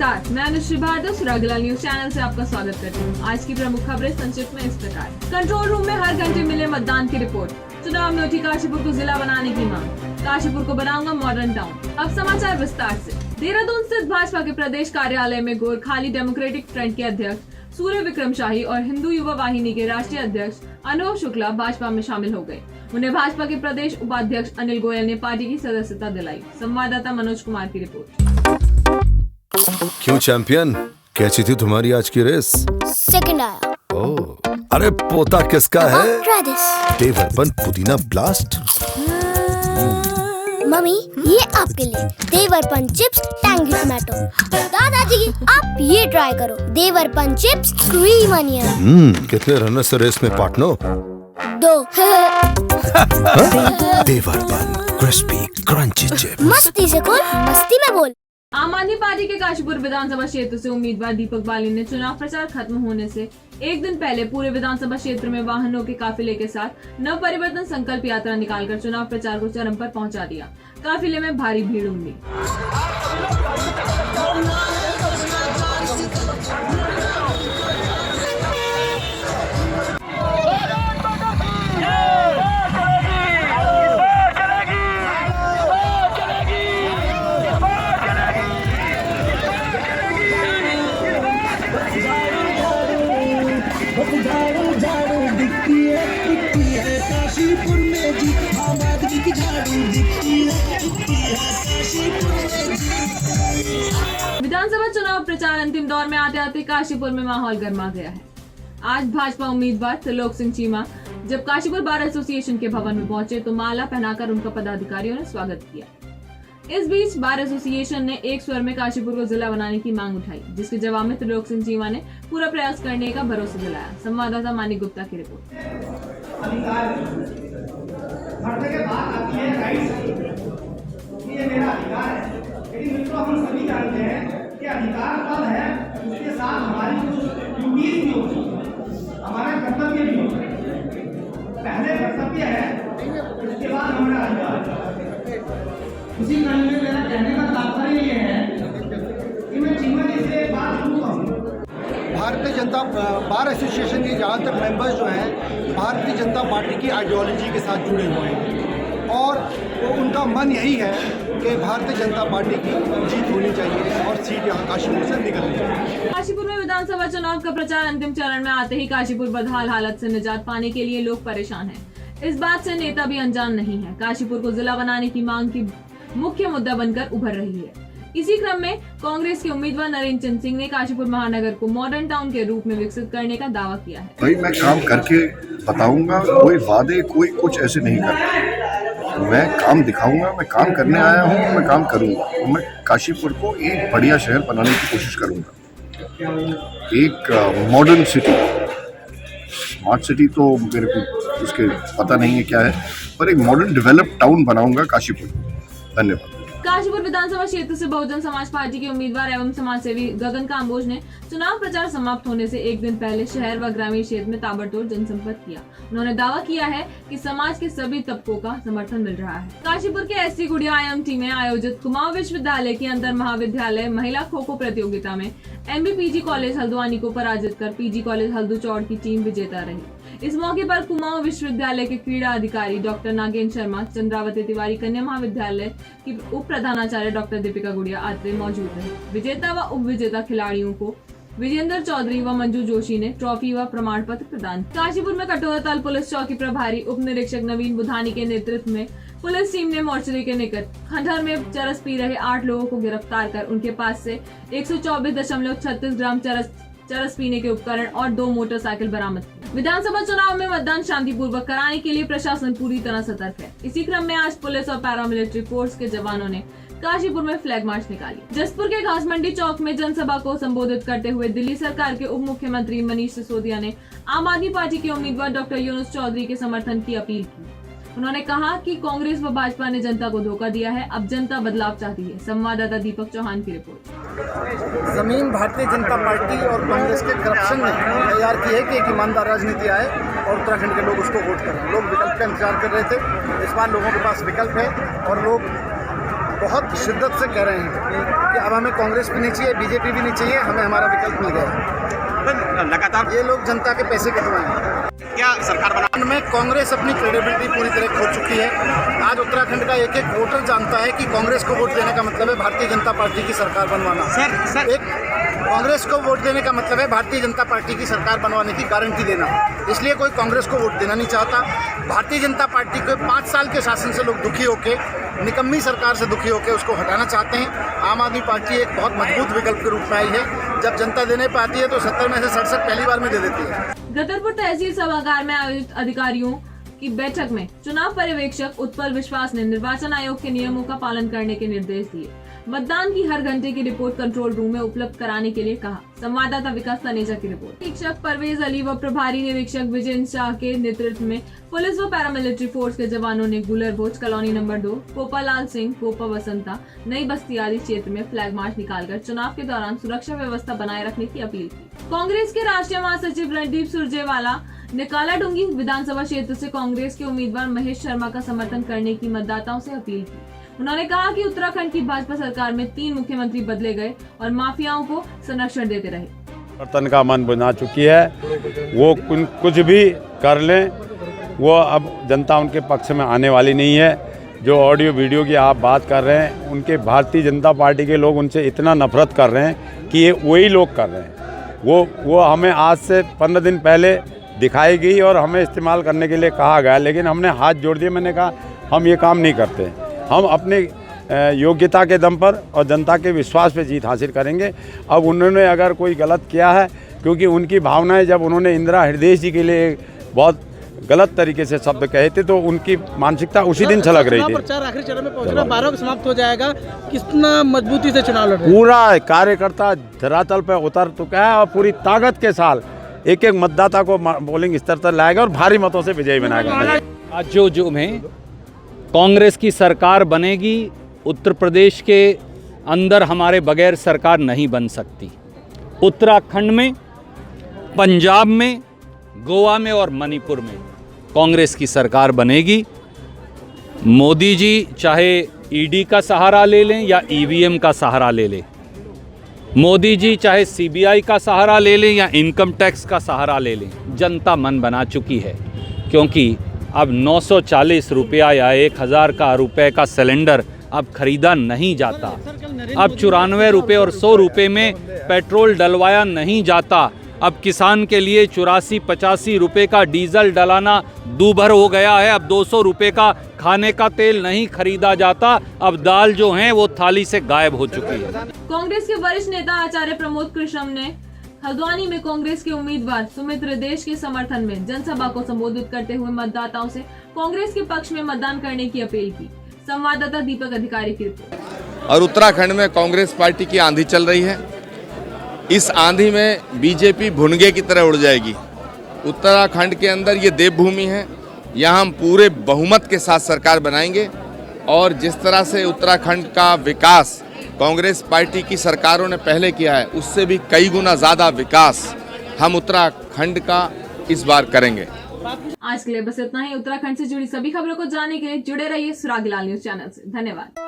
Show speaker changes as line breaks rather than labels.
नमस्कार, मैं Anushree Bhardwaj सुरागला news channel से आपका स्वागत करती हूँ। आज की प्रमुख खबरें संक्षिप्त में इस प्रकार। कंट्रोल रूम में हर घंटे मिले मतदान की रिपोर्ट। चुनाव में उठी काशीपुर को जिला बनाने की मांग। काशीपुर को बनाऊंगा मॉडर्न टाउन। अब समाचार विस्तार से। देहरादून स्थित भाजपा के प्रदेश कार्यालय में गोरखाली डेमोक्रेटिक फ्रंट के अध्यक्ष सूर्य विक्रम शाही और हिंदू युवा वाहिनी के राष्ट्रीय अध्यक्ष अनुभव शुक्ला भाजपा में शामिल हो गए। उन्हें भाजपा के प्रदेश उपाध्यक्ष अनिल गोयल ने पार्टी की सदस्यता दिलाई। संवाददाता मनोज कुमार की रिपोर्ट।
क्यों चैंपियन, कैसी थी तुम्हारी आज की रेस?
सेकंड आया।
ओह, अरे पोता किसका है? देवरपन पुदीना ब्लास्ट।
मम्मी, ये आपके लिए देवरपन चिप्स टैंगी टमाटो। दादाजी, आप ये ट्राई करो, देवरपन चिप्स क्रीम अनियन।
कितने रनर से रेस में पार्टनर?
2।
देवरपन क्रिस्पी क्रंची चिप्स।
मस्ती से खोल, मस्ती में बोल।
आम आदमी पार्टी के काशीपुर विधानसभा क्षेत्र से उम्मीदवार दीपक बाली ने चुनाव प्रचार खत्म होने से एक दिन पहले पूरे विधानसभा क्षेत्र में वाहनों के काफिले के साथ नव परिवर्तन संकल्प यात्रा निकालकर चुनाव प्रचार को चरम पर पहुंचा दिया। काफिले में भारी भीड़ उमड़ी।
काशीपुर में जी आम आदमी की झाड़ू दिखती है काशीपुर में जी।
विधानसभा चुनाव प्रचार अंतिम दौर में आते आते काशीपुर में माहौल गर्मा गया है। आज भाजपा उम्मीदवार त्रिलोक सिंह चीमा जब काशीपुर बार एसोसिएशन के भवन में पहुंचे तो माला पहनाकर उनका पदाधिकारियों ने स्वागत किया। इस बीच बार एसोसिएशन ने एक स्वर में काशीपुर को जिला बनाने की मांग उठाई, जिसके जवाब में त्रिलोक सिंह चीमा ने पूरा प्रयास करने का भरोसा दिलाया। संवाददाता मानिक गुप्ता की रिपोर्ट।
भरने के बाद आती है राइट, ये मेरा अधिकार है, लेकिन मित्रों हम सभी जानते हैं कि अधिकार पद है, उसके साथ हमारी कुछ ड्यूटीज भी होती है, हमारा कर्तव्य भी होता है। पहले कर्तव्य है, उसके बाद हमारा अधिकार है। उसी क्रम में मेरा कहने का तात्पर्य ये है कि मैं चीमा जी से बात शुरू करूँ।
भारतीय जनता बार एसोसिएशन के जहाँ तक मेंबर्स जो हैं भारतीय जनता पार्टी की आइडियोलॉजी के साथ जुड़े हुए हैं और उनका मन यही है कि भारतीय जनता पार्टी की जीत होनी चाहिए और सीट यहाँ काशीपुर से निकलनी चाहिए।
काशीपुर में विधानसभा चुनाव का प्रचार अंतिम चरण में आते ही काशीपुर बदहाल हालत से निजात पाने के लिए लोग परेशान हैं। इस बात से नेता भी अनजान नहीं है। काशीपुर को जिला बनाने की मांग की मुख्य मुद्दा बनकर उभर रही है। इसी क्रम में कांग्रेस के उम्मीदवार नरेंद्र चंद सिंह ने काशीपुर महानगर को मॉडर्न टाउन के रूप में विकसित करने का दावा किया है।
भाई मैं काम करके बताऊंगा, कोई वादे कोई कुछ ऐसे नहीं करता। मैं काम दिखाऊंगा, मैं काम करने आया हूँ, मैं काम करूंगा और मैं काशीपुर को एक बढ़िया शहर बनाने की कोशिश करूंगा। एक मॉडर्न सिटी, स्मार्ट सिटी तो मेरे को उसके पता नहीं है क्या है, पर एक मॉडर्न डेवलप्ड टाउन बनाऊंगा काशीपुर। धन्यवाद।
काशीपुर विधानसभा क्षेत्र से बहुजन समाज पार्टी के उम्मीदवार एवं समाजसेवी गगन काम्बोज ने चुनाव प्रचार समाप्त होने से एक दिन पहले शहर व ग्रामीण क्षेत्र में ताबड़तोड़ जनसंपर्क किया। उन्होंने दावा किया है कि समाज के सभी तबकों का समर्थन मिल रहा है। काशीपुर के एससी गुड़िया IMT में आयोजित कुमाऊं विश्वविद्यालय की अंतर महाविद्यालय महिला खो खो प्रतियोगिता में MBPG कॉलेज हल्द्वानी को पराजित कर PG कॉलेज हल्दू चौड़ की टीम विजेता रही। इस मौके पर कुमाऊं विश्वविद्यालय के क्रीड़ा अधिकारी डॉक्टर नागेंद्र शर्मा, चंद्रावती तिवारी कन्या महाविद्यालय की उप प्रधानाचार्य डॉक्टर दीपिका गुड़िया आत्रे मौजूद रहे। विजेता व उप विजेता खिलाड़ियों को विजेंद्र चौधरी व मंजू जोशी ने ट्रॉफी व प्रमाण पत्र प्रदान। काशीपुर में कटोराताल पुलिस चौकी प्रभारी उप निरीक्षक नवीन बुधानी के नेतृत्व में पुलिस टीम ने मोर्चरी के निकट खंडहर में चरस पी रहे 8 लोगों को गिरफ्तार कर उनके पास से 124.36 ग्राम चरस पीने के उपकरण और 2 मोटरसाइकिल बरामद की। विधानसभा चुनाव में मतदान शांतिपूर्वक कराने के लिए प्रशासन पूरी तरह सतर्क है। इसी क्रम में आज पुलिस और पैरामिलिट्री फोर्स के जवानों ने काशीपुर में फ्लैग मार्च निकाली। जसपुर के घास मंडी चौक में जनसभा को संबोधित करते हुए दिल्ली सरकार के उप मुख्यमंत्री मनीष सिसोदिया ने आम आदमी पार्टी के उम्मीदवार डॉक्टर यूनुस चौधरी के समर्थन की अपील की। उन्होंने कहा कि कांग्रेस व भाजपा ने जनता को धोखा दिया है, अब जनता बदलाव चाहती है। संवाददाता दीपक चौहान की रिपोर्ट।
जमीन भारतीय जनता पार्टी और कांग्रेस के करप्शन ने तैयार की है कि एक ईमानदार राजनीति आए और उत्तराखंड के लोग उसको वोट करें। लोग विकल्प का इंतजार कर रहे थे, इस बार लोगों के पास विकल्प है और लोग बहुत शिद्दत से कह रहे हैं कि अब हमें कांग्रेस भी नहीं चाहिए, बीजेपी भी नहीं चाहिए, हमें हमारा विकल्प मिल गया।
लगातार
ये लोग जनता के पैसे कटवाएं।
क्या सरकार बना
में कांग्रेस अपनी क्रेडिबिलिटी पूरी तरह खो चुकी है। आज उत्तराखंड का एक एक वोटर जानता है कि कांग्रेस को वोट देने का मतलब है भारतीय जनता पार्टी की सरकार बनवाना।
सर
एक कांग्रेस को वोट देने का मतलब है भारतीय जनता पार्टी की सरकार बनवाने की गारंटी देना। इसलिए कोई कांग्रेस को वोट देना नहीं चाहता। भारतीय जनता पार्टी को 5 साल के शासन से लोग दुखी होके, निकम्मी सरकार से दुखी होकर उसको हटाना चाहते हैं। आम आदमी पार्टी एक बहुत मजबूत विकल्प के रूप में आई है। जब जनता देने पर आती है तो 70 में से 67 पहली बार में दे देती है।
गदरपुर तहसील सभागार में आयोजित अधिकारियों की बैठक में चुनाव पर्यवेक्षक उत्पल विश्वास ने निर्वाचन आयोग के नियमों का पालन करने के निर्देश दिए। मतदान की हर घंटे की रिपोर्ट कंट्रोल रूम में उपलब्ध कराने के लिए कहा। संवाददाता विकास तनेजा की रिपोर्ट। निरीक्षक परवेज अली व प्रभारी निरीक्षक विजय शाह के नेतृत्व में पुलिस व पैरामिलिट्री फोर्स के जवानों ने गुलर भोज कॉलोनी नंबर 2, पोपालाल सिंह, पोपा बसंता, नई बस्ती आदि क्षेत्र में फ्लैग मार्च निकालकर चुनाव के दौरान सुरक्षा व्यवस्था बनाए रखने की अपील की। कांग्रेस के राष्ट्रीय महासचिव रणदीप सुरजेवाला ने कालाडूंगी विधानसभा क्षेत्र से कांग्रेस के उम्मीदवार महेश शर्मा का समर्थन करने की मतदाताओं से अपील की। उन्होंने कहा कि उत्तराखंड की भाजपा सरकार में 3 मुख्यमंत्री बदले गए और माफियाओं को संरक्षण देते रहे।
परिवर्तन का मन बना चुकी है, वो कुछ भी कर लें, वो अब जनता उनके पक्ष में आने वाली नहीं है। जो ऑडियो वीडियो की आप बात कर रहे हैं, उनके भारतीय जनता पार्टी के लोग उनसे इतना नफरत कर रहे हैं कि ये वही लोग कर रहे हैं। वो हमें आज से 15 दिन पहले दिखाई गई और हमें इस्तेमाल करने के लिए कहा गया, लेकिन हमने हाथ जोड़ दिए। मैंने कहा हम ये काम नहीं करते, हम अपने योग्यता के दम पर और जनता के विश्वास पे जीत हासिल करेंगे। अब उन्होंने अगर कोई गलत किया है, क्योंकि उनकी भावनाएं, जब उन्होंने इंदिरा हृदय जी के लिए बहुत गलत तरीके से शब्द कहे थे तो उनकी मानसिकता उसी दिन छलक रही थी।
प्रचार आखिरी चरण में पहुंचना, 12 को समाप्त हो जाएगा। कितना मजबूती से चुनाव लड़ रहे हैं?
पूरा कार्यकर्ता धरातल पर उतर चुका है और पूरी ताकत के साथ एक एक मतदाता को पोलिंग स्तर तक लाएगा और भारी मतों से विजयी बनाएगा।
आज जो में कांग्रेस की सरकार बनेगी, उत्तर प्रदेश के अंदर हमारे बगैर सरकार नहीं बन सकती। उत्तराखंड में, पंजाब में, गोवा में और मणिपुर में कांग्रेस की सरकार बनेगी। मोदी जी चाहे ईडी का सहारा ले लें या ईवीएम का सहारा ले लें, मोदी जी चाहे सीबीआई का सहारा ले लें या इनकम टैक्स का सहारा ले लें, जनता मन बना चुकी है। क्योंकि अब 940 रुपया या 1000 रुपये का सिलेंडर अब खरीदा नहीं जाता। अब 94 रुपये और 100 रुपये में पेट्रोल डलवाया नहीं जाता। अब किसान के लिए 84-85 रुपये का डीजल डलाना दूभर हो गया है। अब 200 रुपये का खाने का तेल नहीं खरीदा जाता। अब दाल जो है वो थाली से गायब हो चुकी है।
कांग्रेस के वरिष्ठ नेता आचार्य प्रमोद कृष्णम ने हल्द्वानी में कांग्रेस के उम्मीदवार सुमित्र देश के समर्थन में जनसभा को संबोधित करते हुए मतदाताओं से कांग्रेस के पक्ष में मतदान करने की अपील की। संवाददाता दीपक अधिकारी की रिपोर्ट।
और उत्तराखंड में कांग्रेस पार्टी की आंधी चल रही है। इस आंधी में बीजेपी भुनगे की तरह उड़ जाएगी। उत्तराखंड के अंदर ये देवभूमि है, यहाँ हम पूरे बहुमत के साथ सरकार बनाएंगे। और जिस तरह से उत्तराखंड का विकास कांग्रेस पार्टी की सरकारों ने पहले किया है, उससे भी कई गुना ज़्यादा विकास हम उत्तराखंड का इस बार करेंगे।
आज के लिए बस इतना ही। उत्तराखंड से जुड़ी सभी खबरों को जानने के लिए जुड़े रहिए सुराग लाल न्यूज चैनल से। धन्यवाद।